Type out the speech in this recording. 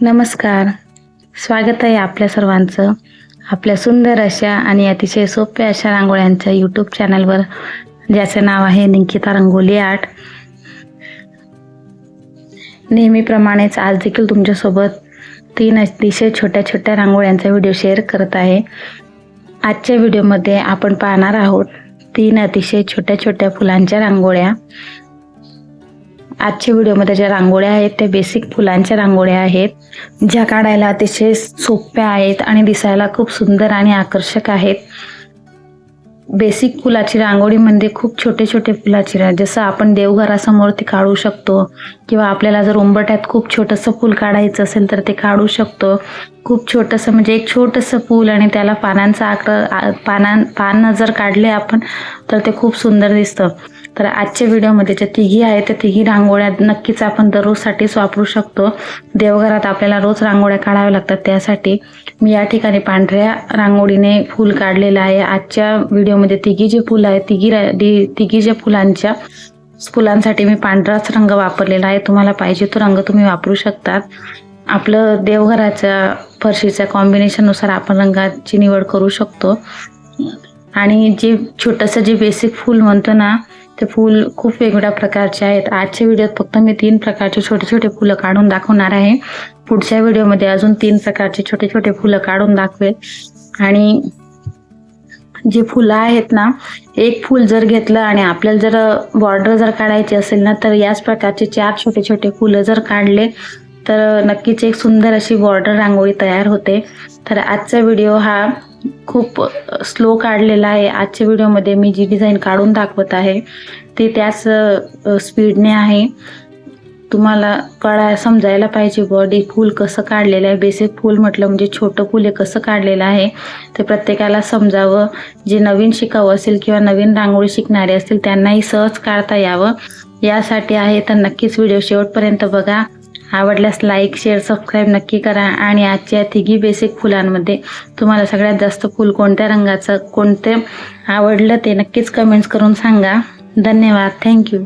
नमस्कार. स्वागत आहे आपल्या सर्वांचं आपल्या सुंदर अशा आणि अतिशय सोप्या अशा रांगोळ्यांच्या यूट्यूब चॅनलवर, ज्याचे नाव आहे निकिता रंगोली आर्ट. नेहमीप्रमाणेच आज देखील तुमच्यासोबत 3 अतिशय छोट्या छोट्या रांगोळ्यांचा व्हिडिओ शेअर करत आहे. आजच्या व्हिडिओमध्ये आपण पाहणार आहोत 3 अतिशय छोट्या छोट्या फुलांच्या रांगोळ्या. आजच्या व्हिडिओमध्ये ज्या रांगोळ्या आहेत त्या बेसिक फुलांच्या रांगोळ्या आहेत, ज्या काढायला अतिशय सोप्या आहेत आणि दिसायला खूप सुंदर आणि आकर्षक आहेत. बेसिक फुलाची रांगोळी म्हणजे खूप छोटे छोटे फुलाची जसं आपण देवघरासमोर ती काढू शकतो, किंवा आपल्याला जर उंबरठ्यात खूप छोटंसं फूल काढायचं असेल तर ते काढू शकतो. खूप छोटंसं म्हणजे एक छोटंसं फूल आणि त्याला पानांचा पान जर काढले आपण तर ते खूप सुंदर दिसतं. तर आजच्या व्हिडिओमध्ये ज्या तिघी आहेत त्या तिघी रांगोळ्या नक्कीच आपण दररोजसाठीच वापरू शकतो. देवघरात आपल्याला रोज रांगोळ्या काढाव्या लागतात, त्यासाठी मी या ठिकाणी पांढऱ्या रांगोळीने फूल काढलेलं आहे. आजच्या व्हिडिओमध्ये तिघी जे फुलं आहेत तिघी ज्या फुलांसाठी मी पांढराच रंग वापरलेला आहे. तुम्हाला पाहिजे तो रंग तुम्ही वापरू शकतात. आपलं देवघराच्या फरशीच्या कॉम्बिनेशननुसार आपण रंगाची निवड करू शकतो. आणि जे छोटंसं जे बेसिक फूल म्हणतो ना, ते फूल खूप वेगवेगळ्या प्रकारचे आहेत. आजच्या व्हिडिओत फक्त मी 3 प्रकारचे छोटे छोटे फुलं काढून दाखवणार आहे. पुढच्या व्हिडिओमध्ये अजून 3 प्रकारचे छोटे छोटे फुलं काढून दाखवेल. आणि जे फुलं आहेत ना, एक फूल जर घेतलं आणि आपल्याला जर बॉर्डर जर काढायची असेल ना, तर याच प्रकारचे 4 छोटे छोटे फुलं जर काढले तर नक्कीच एक सुंदर अशी बॉर्डर रांगोळी तयार होते. तर आजचा व्हिडिओ हा खूप स्लो काढलेला आहे. आजच्या व्हिडिओमध्ये मी जी डिझाईन काढून दाखवत आहे ती त्याच स्पीडने आहे. तुम्हाला समजायला पाहिजे बॉडी फूल कसं काढलेलं आहे. बेसिक फूल म्हटलं म्हणजे छोटं फूल हे कसं काढलेलं आहे ते प्रत्येकाला समजावं. जे नवीन शिकावं असेल किंवा नवीन रांगोळी शिकणारे असतील त्यांनाही सहज काढता यावं यासाठी आहे. तर नक्कीच व्हिडिओ शेवटपर्यंत बघा. आवडल्यास लाईक, शेअर, सबस्क्राईब नक्की करा. आणि आजच्या तिघी बेसिक फुलांमध्ये तुम्हाला सगळ्यात जास्त फूल कोणत्या रंगाचं आवडलं ते नक्कीच कमेंट्स करून सांगा. धन्यवाद. थँक्यू.